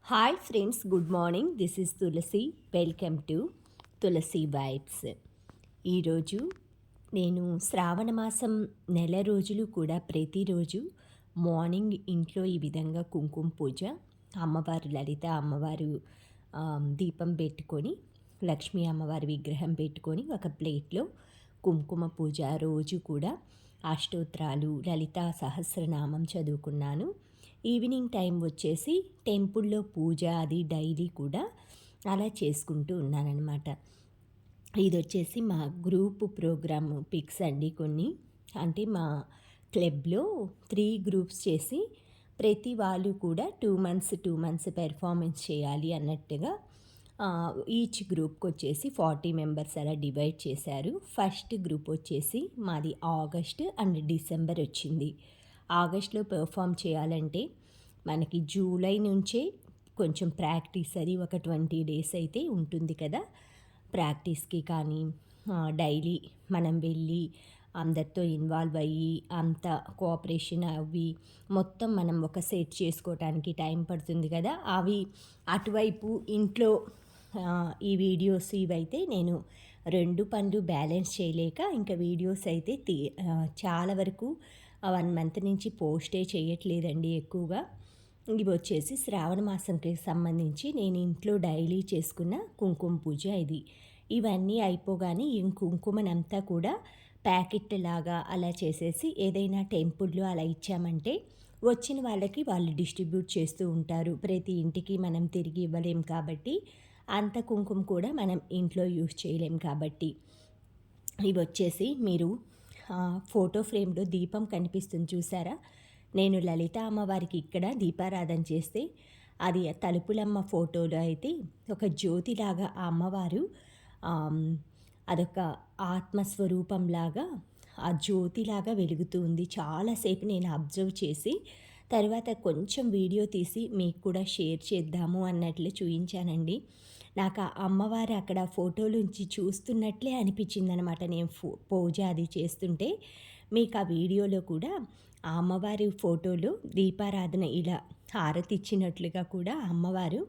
Hi friends, good morning. This is Tulasi. Welcome to Tulasi vibes. ఈరోజు నేను శ్రావణ మాసం నెల రోజులు కూడా ప్రతిరోజు మార్నింగ్ ఇంట్లో ఈ విధంగా కుంకుమ పూజ, అమ్మవారు లలిత అమ్మవారు దీపం పెట్టుకొని, లక్ష్మీ అమ్మవారి విగ్రహం పెట్టుకొని ఒక ప్లేట్లో కుంకుమ పూజ రోజు కూడా అష్టోత్తరాలు, లలితా సహస్రనామం చదువుకున్నాను. ఈవినింగ్ టైం వచ్చేసి టెంపుల్లో పూజ అది డైలీ కూడా అలా చేసుకుంటూ ఉన్నానన్నమాట. ఇది వచ్చేసి మా గ్రూప్ ప్రోగ్రామ్ పిక్స్ అండి. కొన్ని అంటే మా క్లబ్లో 3 గ్రూప్స్ చేసి ప్రతి వాళ్ళు కూడా 2 మంత్స్ పెర్ఫార్మెన్స్ చేయాలి అన్నట్టుగా ఈచ్ గ్రూప్కి వచ్చేసి 40 మెంబర్స్ అలా డివైడ్ చేశారు. ఫస్ట్ గ్రూప్ వచ్చేసి మాది ఆగస్ట్ అండ్ డిసెంబర్ వచ్చింది. ఆగస్ట్లో పెర్ఫామ్ చేయాలంటే మనకి జూలై నుంచే కొంచెం ప్రాక్టీస్ అది ఒక 20 డేస్ అయితే ఉంటుంది కదా. ప్రాక్టీస్కి కానీ డైలీ మనం వెళ్ళి అందరితో ఇన్వాల్వ్ అయ్యి అంత కోఆపరేషన్ అవి మొత్తం మనం ఒక సెట్ చేసుకోవటానికి టైం పడుతుంది కదా. అవి అటువైపు ఇంట్లో ఈ వీడియోస్ ఇవైతే నేను 2 పనులు బ్యాలెన్స్ చేయలేక ఇంకా వీడియోస్ అయితే చాలా వరకు 1 మంత్ నుంచి పోస్టే చేయట్లేదండి ఎక్కువగా. ఇవి వచ్చేసి శ్రావణ మాసంకి సంబంధించి నేను ఇంట్లో డైలీ చేసుకున్న కుంకుమ పూజ ఇది. ఇవన్నీ అయిపోగానే ఈ కుంకుమనంతా కూడా ప్యాకెట్ లాగా అలా చేసేసి ఏదైనా టెంపుల్లో అలా ఇచ్చామంటే వచ్చిన వాళ్ళకి వాళ్ళు డిస్ట్రిబ్యూట్ చేస్తూ ఉంటారు. ప్రతి ఇంటికి మనం తిరిగి ఇవ్వలేం కాబట్టి, అంత కుంకుమ కూడా మనం ఇంట్లో యూజ్ చేయలేం కాబట్టి, ఇవి వచ్చేసి మీరు ఫోటో ఫ్రేమ్లో దీపం కనిపిస్తుంది చూసారా. నేను లలిత అమ్మవారికి ఇక్కడ దీపారాధన చేస్తే అది తలుపులమ్మ ఫోటోలో అయితే ఒక జ్యోతిలాగా ఆ అమ్మవారు అదొక ఆత్మస్వరూపంలాగా ఆ జ్యోతిలాగా వెలుగుతూ ఉంది. చాలాసేపు నేను అబ్జర్వ్ చేసి తర్వాత కొంచెం వీడియో తీసి మీకు కూడా షేర్ చేద్దాము అన్నట్లు చూపించానండి. నాకు ఆ అమ్మవారు అక్కడ ఫోటోలోంచి చూస్తున్నట్లే అనిపించిందనమాట. నేను పూజ అది చేస్తుంటే మీకు ఆ వీడియోలో కూడా ఆ అమ్మవారి ఫోటోలో దీపారాధన ఇలా హారతి ఇచ్చినట్లుగా కూడా అమ్మవారు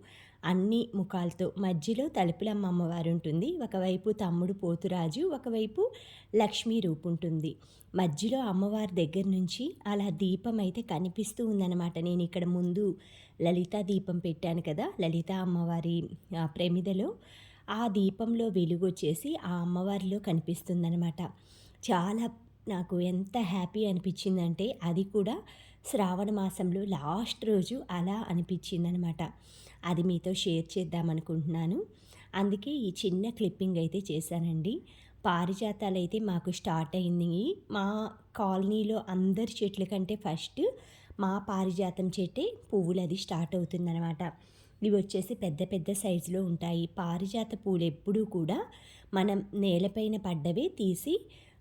అన్ని ముఖాలతో మధ్యలో తలుపులమ్మ అమ్మవారు ఉంటుంది. ఒకవైపు తమ్ముడు పోతురాజు, ఒకవైపు లక్ష్మీ రూపు ఉంటుంది. మధ్యలో అమ్మవారి దగ్గర నుంచి అలా దీపం అయితే కనిపిస్తూ ఉందన్నమాట. నేను ఇక్కడ ముందు లలితా దీపం పెట్టాను కదా, లలితా అమ్మవారి ప్రమిదలో ఆ దీపంలో వెలుగు వచ్చేసి ఆ అమ్మవారిలో కనిపిస్తుందన్నమాట. చాలా నాకు ఎంత హ్యాపీ అనిపించిందంటే అది కూడా శ్రావణ మాసంలో లాస్ట్ రోజు అలా అనిపించిందనమాట. అది మీతో షేర్ చేద్దామనుకుంటున్నాను. అందుకే ఈ చిన్న క్లిప్పింగ్ అయితే చేశానండి. పారిజాతాలు అయితే మాకు స్టార్ట్ అయింది. మా కాలనీలో అందరి చెట్ల కంటే ఫస్ట్ మా పారిజాతం చెట్టే పువ్వులు అది స్టార్ట్ అవుతుందనమాట. ఇవి వచ్చేసి పెద్ద పెద్ద సైజులో ఉంటాయి. పారిజాత పూలు ఎప్పుడూ కూడా మనం నేలపైన పడ్డవే తీసి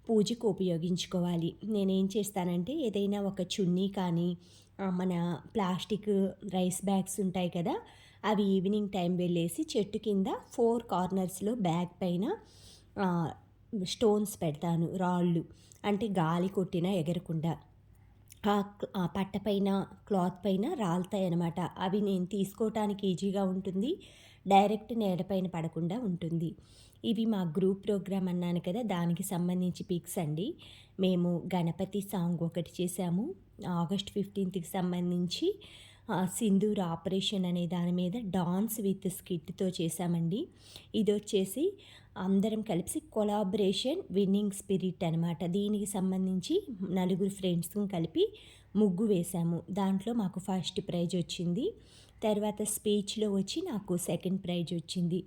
పూజకు ఉపయోగించుకోవాలి. నేనేం చేస్తానంటే ఏదైనా ఒక చున్నీ కానీ మన ప్లాస్టిక్ రైస్ బ్యాగ్స్ ఉంటాయి కదా, అవి ఈవినింగ్ టైం వెళ్ళేసి చెట్టు కింద 4 కార్నర్స్లో బ్యాగ్ పైన స్టోన్స్ పెడతాను, రాళ్ళు. అంటే గాలి కొట్టినా ఎగరకుండా ఆ పట్ట పైన క్లాత్ పైన రాలుతాయి అన్నమాట. అవి నేను తీసుకోవటానికి ఈజీగా ఉంటుంది, డైరెక్ట్ నేలపైన పడకుండా ఉంటుంది. ఇవి మా గ్రూప్ ప్రోగ్రామ్ అన్నాను కదా, దానికి సంబంధించి పిక్స్ అండి. మేము గణపతి సాంగ్ ఒకటి చేశాము. ఆగస్ట్ 15కి సంబంధించి సింధూర్ ఆపరేషన్ అనే దాని మీద డాన్స్ విత్ స్కిట్తో చేశామండి. ఇది వచ్చేసి అందరం కలిసి కొలాబరేషన్ విన్నింగ్ స్పిరిట్ అనమాట. దీనికి సంబంధించి 4 ఫ్రెండ్స్ని కలిపి ముగ్గు వేశాము. దాంట్లో మాకు ఫస్ట్ ప్రైజ్ వచ్చింది. తర్వాత స్పీచ్లో వచ్చి నాకు సెకండ్ ప్రైజ్ వచ్చింది.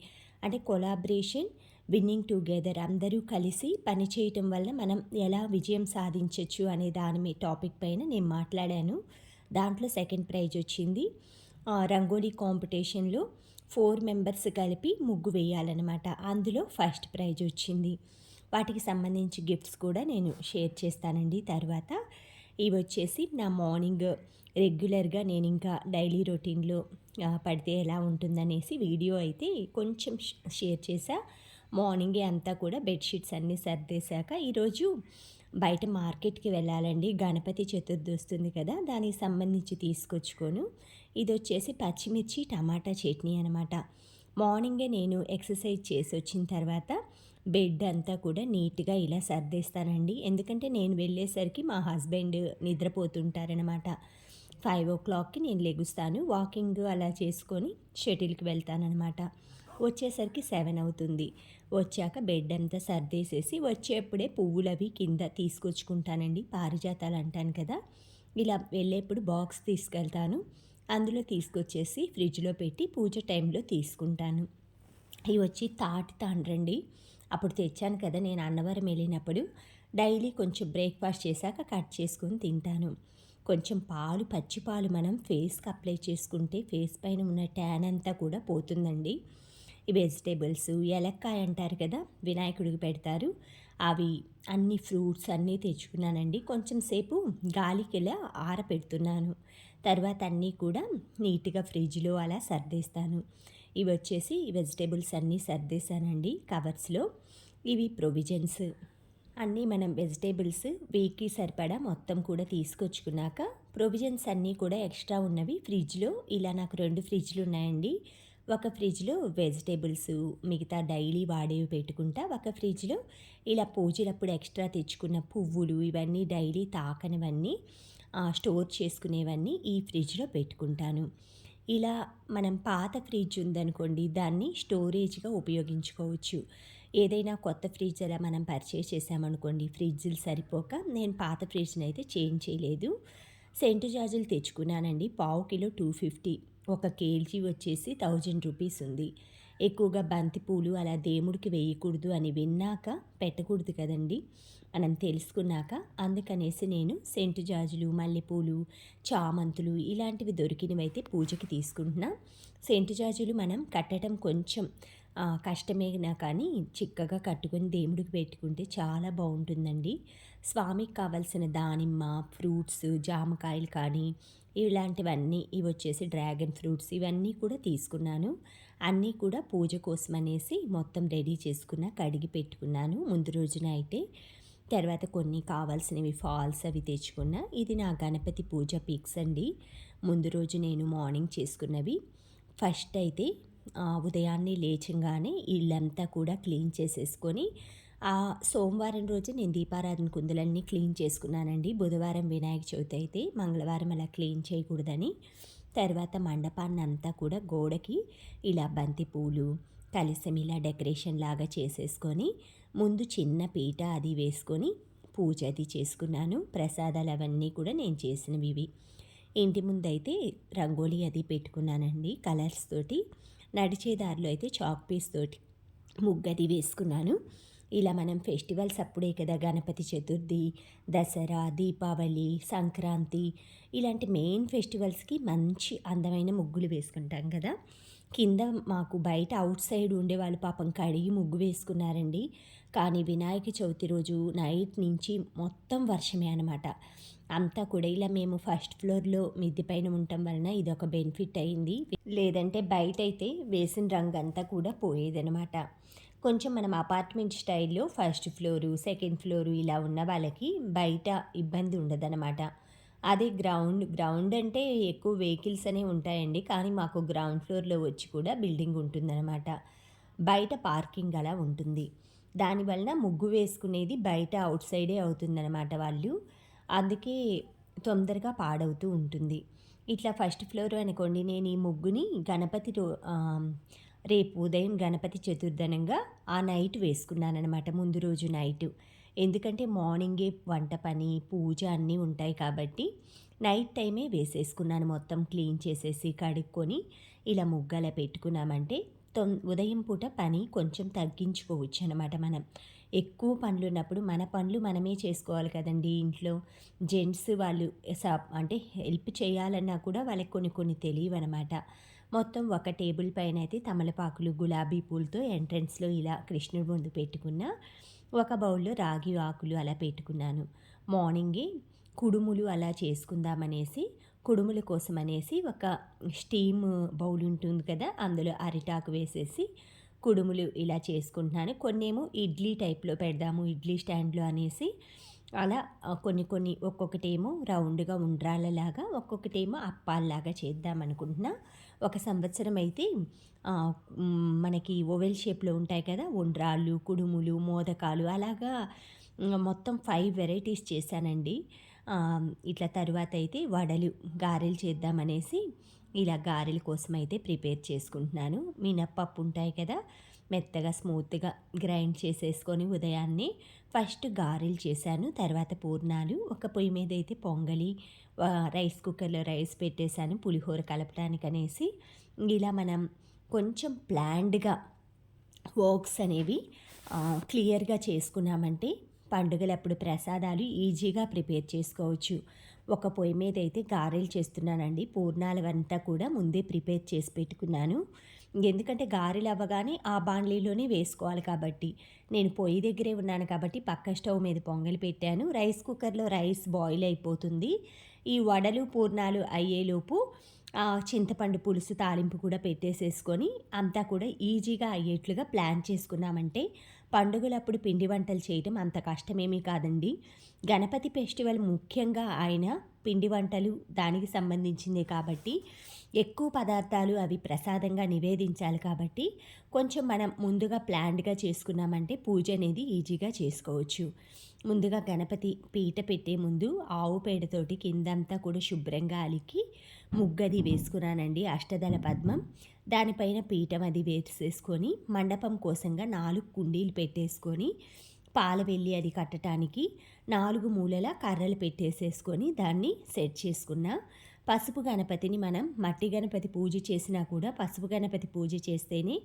అంటే కొలాబరేషన్ విన్నింగ్ టుగెదర్, అందరూ కలిసి పని చేయటం వల్ల మనం ఎలా విజయం సాధించవచ్చు అనే దాని టాపిక్ పైన నేను మాట్లాడాను. దాంట్లో సెకండ్ ప్రైజ్ వచ్చింది. రంగోలీ కాంపిటీషన్లో 4 మెంబర్స్ కలిపి ముగ్గు వేయాలన్నమాట. అందులో ఫస్ట్ ప్రైజ్ వచ్చింది. వాటికి సంబంధించి గిఫ్ట్స్ కూడా నేను షేర్ చేస్తానండి తర్వాత. ఇవి వచ్చేసి నా మార్నింగ్ రెగ్యులర్గా నేను ఇంకా డైలీ రొటీన్లో పడితే ఎలా ఉంటుందనేసి వీడియో అయితే కొంచెం షేర్ చేశా. మార్నింగే అంతా కూడా బెడ్షీట్స్ అన్నీ సర్దేశాక ఈరోజు బయట మార్కెట్కి వెళ్ళాలండి. గణపతి చతుర్థి వస్తుంది కదా, దానికి సంబంధించి తీసుకొచ్చుకోను. ఇది వచ్చేసి పచ్చిమిర్చి టమాటా చట్నీ అనమాట. మార్నింగే నేను ఎక్సర్సైజ్ చేసి వచ్చిన తర్వాత బెడ్ అంతా కూడా నీట్గా ఇలా సర్దేస్తానండి. ఎందుకంటే నేను వెళ్ళేసరికి మా హస్బెండ్ నిద్రపోతుంటారనమాట. 5:00కి నేను లెగుస్తాను. వాకింగ్ అలా చేసుకొని షటిల్కి వెళ్తాననమాట. వచ్చేసరికి 7 అవుతుంది. వచ్చాక బెడ్ అంతా సర్దేసేసి వచ్చేప్పుడే పువ్వులవి కింద తీసుకొచ్చుకుంటానండి. పారిజాతాలు అంటాను కదా, ఇలా వెళ్ళేప్పుడు బాక్స్ తీసుకెళ్తాను. అందులో తీసుకొచ్చేసి ఫ్రిడ్జ్లో పెట్టి పూజ టైంలో తీసుకుంటాను. ఇవి వచ్చి తాటి తాండ్రండి. అప్పుడు తెచ్చాను కదా నేను అన్నవరం వెళ్ళినప్పుడు. డైలీ కొంచెం బ్రేక్ఫాస్ట్ చేశాక కట్ చేసుకొని తింటాను. కొంచెం పాలు, పచ్చి పాలు మనం ఫేస్కి అప్లై చేసుకుంటే ఫేస్ పైన ఉన్న ట్యాన్ అంతా కూడా పోతుందండి. ఈ వెజిటేబుల్స్, ఏలక్కాయ అంటారు కదా, వినాయకుడికి పెడతారు, అవి అన్ని ఫ్రూట్స్ అన్నీ తెచ్చుకున్నానండి. కొంచెం సేపు గాలికి ఇలా ఆరపెడుతున్నాను. తర్వాత అన్నీ కూడా నీట్గా ఫ్రిడ్జ్లో అలా సర్దేస్తాను. ఇవి వచ్చేసి వెజిటేబుల్స్ అన్నీ సర్దేశానండి కవర్స్లో. ఇవి ప్రొవిజన్స్ అన్నీ మనం వెజిటేబుల్స్ వీక్కి సరిపడా మొత్తం కూడా తీసుకొచ్చుకున్నాక ప్రొవిజన్స్ అన్నీ కూడా ఎక్స్ట్రా ఉన్నవి ఫ్రిడ్జ్లో ఇలా నాకు 2 ఫ్రిడ్జ్లు ఉన్నాయండి. ఒక ఫ్రిడ్జ్లో వెజిటేబుల్స్ మిగతా డైలీ వాడేవి పెట్టుకుంటా. ఒక ఫ్రిడ్జ్లో ఇలా పూజలప్పుడు ఎక్స్ట్రా తెచ్చుకున్న పువ్వులు ఇవన్నీ డైలీ తాకనివన్నీ స్టోర్ చేసుకునేవన్నీ ఈ ఫ్రిడ్జ్లో పెట్టుకుంటాను. ఇలా మనం పాత ఫ్రిడ్జ్ ఉందనుకోండి, దాన్ని స్టోరేజ్గా ఉపయోగించుకోవచ్చు. ఏదైనా కొత్త ఫ్రిడ్జ్ అలా మనం పర్చేస్ చేసామనుకోండి, ఫ్రిడ్జ్లు సరిపోక నేను పాత ఫ్రిడ్జ్ని అయితే చేంజ్ చేయలేదు. సెంటు జాజులు తెచ్చుకున్నానండి. పావు కిలో 250, 1 కేజీ వచ్చేసి 1000 రూపీస్ ఉంది. ఎక్కువగా బంతిపూలు అలా దేవుడికి వేయకూడదు అని విన్నాక పెట్టకూడదు కదండి, మనం తెలుసుకున్నాక. అందుకనేసి నేను సెంటు జాజులు, మల్లెపూలు, చామంతులు ఇలాంటివి దొరికినవైతే పూజకి తీసుకుంటున్నా. సెంటు జాజులు మనం కట్టడం కొంచెం కష్టమేనా కానీ చిక్కగా కట్టుకొని దేవుడికి పెట్టుకుంటే చాలా బాగుంటుందండి. స్వామికి కావాల్సిన దానిమ్మ, ఫ్రూట్స్, జామకాయలు కానీ ఇలాంటివన్నీ, ఇవి వచ్చేసి డ్రాగన్ ఫ్రూట్స్ ఇవన్నీ కూడా తీసుకున్నాను. అన్నీ కూడా పూజ కోసం అనేసి మొత్తం రెడీ చేసుకున్న, కడిగి పెట్టుకున్నాను ముందు రోజున అయితే. తర్వాత కొన్ని కావాల్సినవి ఫాల్స్ అవి తెచ్చుకున్న. ఇది నా గణపతి పూజ పిక్స్ అండి. ముందు రోజు నేను మార్నింగ్ చేసుకున్నవి. ఫస్ట్ అయితే ఉదయాన్నే లేచంగానే ఇల్లంతా కూడా క్లీన్ చేసేసుకొని సోమవారం రోజు నేను దీపారాధన కుందులన్నీ క్లీన్ చేసుకున్నానండి. బుధవారం వినాయక చవితి అయితే, మంగళవారం అలా క్లీన్ చేయకూడదని. తర్వాత మండపాన్ని అంతా కూడా గోడకి ఇలా బంతి పూలు, కలశం ఇలా డెకరేషన్ లాగా చేసేసుకొని ముందు చిన్న పీట అది వేసుకొని పూజ అది చేసుకున్నాను. ప్రసాదాలు అవన్నీ కూడా నేను చేసినవి ఇవి. ఇంటి ముందైతే రంగోలీ అది పెట్టుకున్నానండి కలర్స్ తోటి. నడిచే దారిలో అయితే చాక్ పీస్ తోటి ముగ్గది వేసుకున్నాను. ఇలా మనం ఫెస్టివల్స్ అప్పుడే కదా, గణపతి చతుర్థి, దసరా, దీపావళి, సంక్రాంతి ఇలాంటి మెయిన్ ఫెస్టివల్స్కి మంచి అందమైన ముగ్గులు వేసుకుంటాం కదా. కింద మాకు బయట అవుట్ సైడ్ ఉండేవాళ్ళు పాపం కడిగి ముగ్గు వేసుకున్నారండి. కానీ వినాయక చవితి రోజు నైట్ నుంచి మొత్తం వర్షమే అనమాట. అంతా కూడా ఇలా మేము ఫస్ట్ ఫ్లోర్లో మిద్దె పైన ఉండటం వలన ఇది ఒక బెనిఫిట్ అయింది. లేదంటే బయట అయితే వేసిన రంగు అంతా కూడా పోయేదనమాట. కొంచెం మనం అపార్ట్మెంట్ స్టైల్లో ఫస్ట్ ఫ్లోరు, సెకండ్ ఫ్లోరు ఇలా ఉన్న వాళ్ళకి బయట ఇబ్బంది ఉండదన్నమాట. అదే గ్రౌండ్ అంటే ఎక్కువ వెహికల్స్ అనేవి ఉంటాయండి. కానీ మాకు గ్రౌండ్ ఫ్లోర్లో వచ్చి కూడా బిల్డింగ్ ఉంటుందన్నమాట. బయట పార్కింగ్ అలా ఉంటుంది. దానివలన ముగ్గు వేసుకునేది బయట అవుట్ సైడే అవుతుందన్నమాట వాళ్ళు. అందుకే తొందరగా పాడవుతూ ఉంటుంది. ఇట్లా ఫస్ట్ ఫ్లోర్ అనుకోండి, నేను ఈ ముగ్గుని రేపు ఉదయం గణపతి చతుర్థనంగా ఆ నైట్ వేసుకున్నానమాట, ముందు రోజు నైటు. ఎందుకంటే మార్నింగే వంట పని, పూజ అన్నీ ఉంటాయి కాబట్టి నైట్ టైమే వేసేసుకున్నాను. మొత్తం క్లీన్ చేసేసి కడుక్కొని ఇలా ముగ్గలా పెట్టుకున్నామంటే ఉదయం పూట పని కొంచెం తగ్గించుకోవచ్చు అనమాట. మనం ఎక్కువ పనులు ఉన్నప్పుడు మన పనులు మనమే చేసుకోవాలి కదండి ఇంట్లో. జెంట్స్ వాళ్ళు అంటే హెల్ప్ చేయాలన్నా కూడా వాళ్ళకి కొన్ని తెలియవన్నమాట. మొత్తం ఒక టేబుల్ పైన అయితే తమలపాకులు, గులాబీ పూలతో ఎంట్రన్స్లో ఇలా కృష్ణుడి ముందు పెట్టుకున్న. ఒక బౌల్లో రాగి ఆకులు అలా పెట్టుకున్నాను. మార్నింగే కుడుములు అలా చేసుకుందామనేసి, కుడుముల కోసం అనేసి ఒక స్టీమ్ బౌల్ ఉంటుంది కదా, అందులో అరిటాకు వేసేసి కుడుములు ఇలా చేసుకుంటున్నాను. కొన్నేమో ఇడ్లీ టైప్లో పెడదాము, ఇడ్లీ స్టాండ్లో అనేసి అలా కొన్ని కొన్ని ఒక్కొక్కటేమో రౌండ్‌గా ఉండ్రాళ్ళలాగా, ఒక్కొక్కటేమో అప్పాల్లాగా చేద్దామనుకుంటున్నా. ఒక సంవత్సరం అయితే మనకి ఓవెల్ షేప్‌లో ఉంటాయి కదా! ఉండ్రాళ్ళు, కుడుములు, మోదకాలు అలాగా మొత్తం 5 వెరైటీస్ చేశానండి. ఇట్లా తరువాతయితే వడలు, గారెలు చేద్దామనేసి ఇలా గారెల కోసమైతే ప్రిపేర్ చేసుకుంటున్నాను. మినప్పప్పు ఉంటాయి కదా! మెత్తగా స్మూత్‌గా గ్రైండ్ చేసేసుకొని ఉదయాన్నే ఫస్ట్ గారెలు చేశాను. తర్వాత పూర్ణాలు. ఒక పొయ్యి మీద అయితే పొంగలి, రైస్ కుక్కర్‌లో రైస్ పెట్టేశాను పులిహోర కలపడానికనేసి. ఇలా మనం కొంచెం ప్లాన్డ్‌గా వర్క్స్ అనేవి క్లియర్‌గా చేసుకున్నామంటే పండుగలప్పుడు ప్రసాదాలు ఈజీగా ప్రిపేర్ చేసుకోవచ్చు. ఒక పొయ్యి మీద అయితే గారెలు చేస్తున్నానండి. పూర్ణాలవంతా కూడా ముందే ప్రిపేర్ చేసి పెట్టుకున్నాను. ఎందుకంటే గారెలు అవ్వగానే ఆ బాండ్లీలోనే వేసుకోవాలి కాబట్టి. నేను పొయ్యి దగ్గరే ఉన్నాను కాబట్టి పక్క స్టవ్ మీద పొంగలి పెట్టాను. రైస్ కుక్కర్‌లో రైస్ బాయిల్ అయిపోతుంది. ఈ వడలు, పూర్ణాలు అయ్యేలోపు చింతపండు పులుసు తాలింపు కూడా పెట్టేసేసుకొని అంతా కూడా ఈజీగా అయ్యేట్లుగా ప్లాన్ చేసుకున్నామంటే పండుగలప్పుడు పిండి వంటలు చేయటం అంత కష్టమేమీ కాదండి. గణపతి ఫెస్టివల్ ముఖ్యంగా ఆయన పిండి వంటలు దానికి సంబంధించిందే కాబట్టి ఎక్కువ పదార్థాలు అవి ప్రసాదంగా నివేదించాలి కాబట్టి కొంచెం మనం ముందుగా ప్లాన్డ్‌గా చేసుకున్నామంటే పూజ అనేది ఈజీగా చేసుకోవచ్చు. ముందుగా గణపతి పీట పెట్టే ముందు ఆవు పేడతోటి కిందంతా కూడా శుభ్రంగా అలికి ముగ్గది వేసుకున్నానండి. అష్టదళ పద్మం. దానిపైన పీఠం అది వేసేసుకొని మండపం కోసంగా 4 కుండీలు పెట్టేసుకొని పాలవెల్లి అది కట్టడానికి 4 మూలల కర్రలు పెట్టేసేసుకొని దాన్ని సెట్ చేసుకున్నా. పసుపు గణపతిని మనం మట్టి గణపతి పూజ చేసినా కూడా పసుపు గణపతి పూజ చేస్తేనే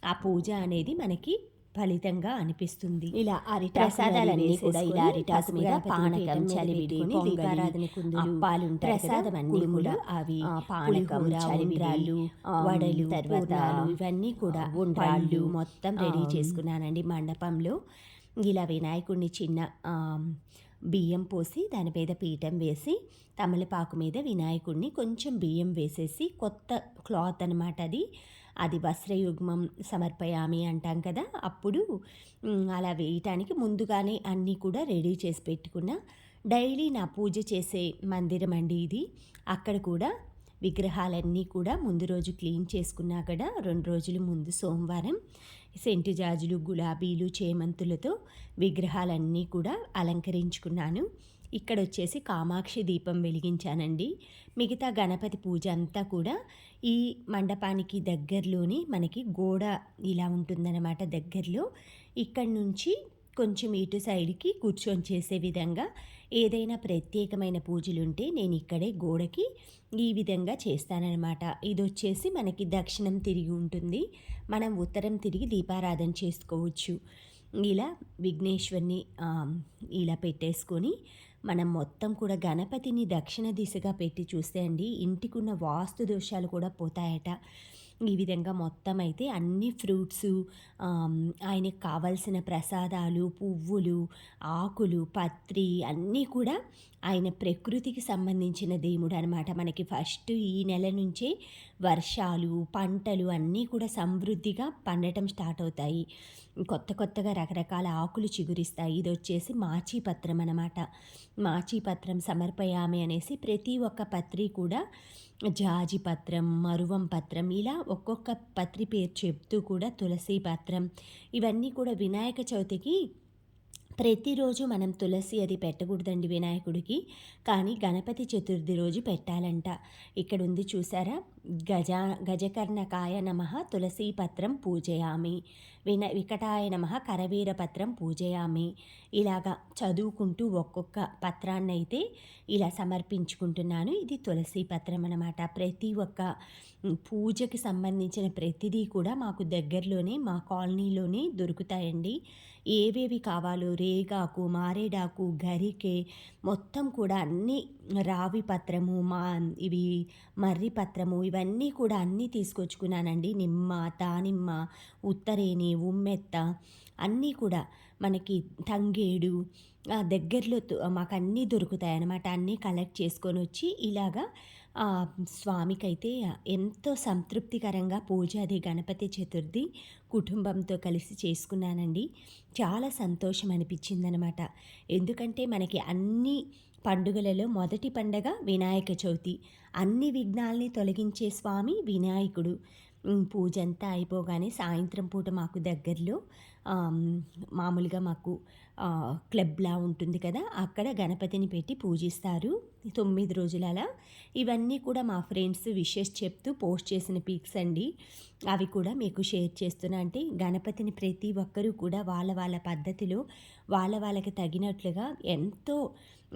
ఆ పూజ అనేది మనకి ఫలితంగా అనిపిస్తుంది. ఇలా ప్రసాదాలన్నీ కూడా ఇలా అరిటాకు మీద పానకం, చలివిడి, దీపారాధన కుందులు, అప్పాలు ప్రసాదం అన్నీ కూడా అవి పానకం, చలివిడి, వడలు, తర్వాత ఇవన్నీ కూడా ఉండ్రాళ్ళు మొత్తం రెడీ చేసుకున్నానండి మండపంలో. ఇలా వినాయకుడిని చిన్న బియ్యం పోసి దాని మీద పీఠం వేసి తమలపాకు మీద వినాయకుడిని కొంచెం బియ్యం వేసేసి కొత్త క్లాత్ అనమాట అది. అది వస్త్రయుగ్మం సమర్పయామి అంటాం కదా! అప్పుడు అలా వేయటానికి ముందుగానే అన్నీ కూడా రెడీ చేసి పెట్టుకున్న. డైలీ నా పూజ చేసే మందిరం అండి ఇది. అక్కడ కూడా విగ్రహాలన్నీ కూడా ముందు రోజు క్లీన్ చేసుకున్నా కూడా 2 రోజుల ముందు సోమవారం సెంటు జాజులు, గులాబీలు, చేమంతులతో విగ్రహాలన్నీ కూడా అలంకరించుకున్నాను. ఇక్కడొచ్చేసి కామాక్షి దీపం వెలిగించానండి. మిగతా గణపతి పూజ అంతా కూడా ఈ మండపానికి దగ్గరలోనే మనకి గోడ ఇలా ఉంటుందన్నమాట దగ్గరలో. ఇక్కడి నుంచి కొంచెం ఇటు సైడ్‌కి కూర్చొని చేసే విధంగా ఏదైనా ప్రత్యేకమైన పూజలుంటే నేను ఇక్కడే గోడకి ఈ విధంగా చేస్తాననమాట. ఇదొచ్చేసి మనకి దక్షిణం తిరిగి ఉంటుంది. మనం ఉత్తరం తిరిగి దీపారాధన చేసుకోవచ్చు. ఇలా విఘ్నేశ్వరుని ఇలా పెట్టేసుకొని మనం మొత్తం కూడా గణపతిని దక్షిణ దిశగా పెట్టి చూస్తే అండి ఇంటికున్న వాస్తు దోషాలు కూడా పోతాయట. ఈ విధంగా మొత్తం అయితే అన్ని ఫ్రూట్సు, ఆయనకి కావాల్సిన ప్రసాదాలు, పువ్వులు, ఆకులు, పత్రి అన్నీ కూడా ఆయన ప్రకృతికి సంబంధించిన దేవుడు అనమాట. మనకి ఫస్ట్ ఈ నెల నుంచే వర్షాలు, పంటలు అన్నీ కూడా సమృద్ధిగా పండటం స్టార్ట్ అవుతాయి. కొత్త కొత్తగా రకరకాల ఆకులు చిగురిస్తాయి. ఇదొచ్చేసి మాచీపత్రం అనమాట. మాచీపత్రం సమర్పయామి అనేసి ప్రతి ఒక్క పత్రి కూడా జాజి పత్రం, మరువం పత్రం ఇలా ఒక్కొక్క పత్రి పేరు చెప్తూ కూడా తులసి పత్రం ఇవన్నీ కూడా వినాయక చవితికి ప్రతిరోజు మనం తులసి అది పెట్టకూడదండి వినాయకుడికి. కానీ గణపతి చతుర్థి రోజు పెట్టాలంట. ఇక్కడ ఉంది చూసారా? గజకర్ణకాయ నమః తులసీ పత్రం పూజయామి, వికటాయ నమః కరవీరపత్రం పూజయామి. ఇలాగా చదువుకుంటూ ఒక్కొక్క పత్రాన్నైతే ఇలా సమర్పించుకుంటున్నాను. ఇది తులసీ పత్రం అనమాట. ప్రతి ఒక్క పూజకి సంబంధించిన ప్రతిదీ కూడా మాకు దగ్గరలోనే మా కాలనీలోనే దొరుకుతాయండి. ఏవేవి కావాలో రేగాకు, మారేడాకు, గరికె మొత్తం కూడా అన్నీ, రావి పత్రము, ఇవి మర్రి పత్రము ఇవన్నీ కూడా అన్నీ తీసుకొచ్చుకున్నానండి. నిమ్మ, దానిమ్మ, ఉత్తరేణి, ఉమ్మెత్త అన్నీ కూడా మనకి తంగేడు దగ్గరలో మాకు అన్నీ దొరుకుతాయి అన్నమాట. అన్నీ కలెక్ట్ చేసుకొని వచ్చి ఇలాగా స్వామికైతే ఎంతో సంతృప్తికరంగా పూజ అది గణపతి చతుర్థి కుటుంబంతో కలిసి చేసుకున్నానండి. చాలా సంతోషం అనిపించిందనమాట. ఎందుకంటే మనకి అన్ని పండుగలలో మొదటి పండగ వినాయక చవితి. అన్ని విఘ్నాల్ని తొలగించే స్వామి వినాయకుడు. పూజంతా అయిపోగానే సాయంత్రం పూట మాకు దగ్గరలో మామూలుగా మాకు క్లబ్‌లా ఉంటుంది కదా! అక్కడ గణపతిని పెట్టి పూజిస్తారు. 9 రోజులు అలా. ఇవన్నీ కూడా మా ఫ్రెండ్స్ విషెస్ చెప్తూ పోస్ట్ చేసిన పిక్స్ అండి. అవి కూడా మీకు షేర్ చేస్తున్నా. అంటే గణపతిని ప్రతి ఒక్కరూ కూడా వాళ్ళ వాళ్ళ పద్ధతిలో వాళ్ళకి తగినట్లుగా ఎంతో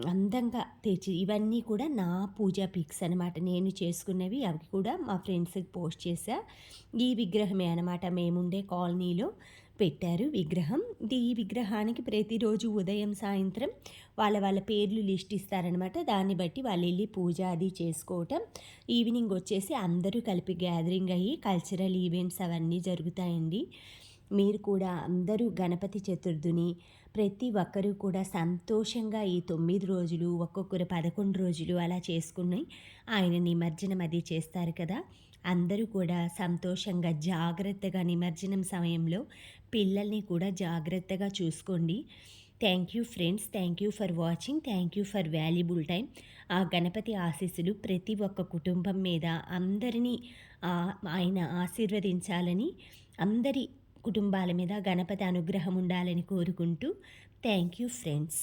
అందంగా తెచ్చి ఇవన్నీ కూడా నా పూజా పిక్స్ అనమాట. నేను చేసుకున్నవి. అవి కూడా మా ఫ్రెండ్స్‌కి పోస్ట్ చేశా. ఈ విగ్రహమే అనమాట మేముండే కాలనీలో పెట్టారు విగ్రహం. ఈ విగ్రహానికి ప్రతిరోజు ఉదయం, సాయంత్రం వాళ్ళ పేర్లు లిస్ట్ ఇస్తారనమాట. దాన్ని బట్టి వాళ్ళెళ్ళి పూజ అది చేసుకోవటం. ఈవినింగ్ వచ్చేసి అందరూ కలిపి గ్యాదరింగ్ అయ్యి కల్చరల్ ఈవెంట్స్ అవన్నీ జరుగుతాయండి. మీరు కూడా అందరూ గణపతి చతుర్థిని ప్రతి ఒక్కరూ కూడా సంతోషంగా ఈ 9 రోజులు, ఒక్కొక్కరు 11 రోజులు అలా చేసుకుని ఆయన నిమజ్జనం అది చేస్తారు కదా! అందరూ కూడా సంతోషంగా, జాగ్రత్తగా నిమజ్జనం సమయంలో పిల్లల్ని కూడా జాగ్రత్తగా చూసుకోండి. Thank you friends. Thank you for watching. Thank you for valuable time. ఆ గణపతి ఆశీస్సులు ప్రతి ఒక్క కుటుంబం మీద అందరినీ ఆయన ఆశీర్వదించాలని, అందరి కుటుంబాల మీద గణపతి అనుగ్రహం ఉండాలని కోరుకుంటూ థ్యాంక్ యూ ఫ్రెండ్స్.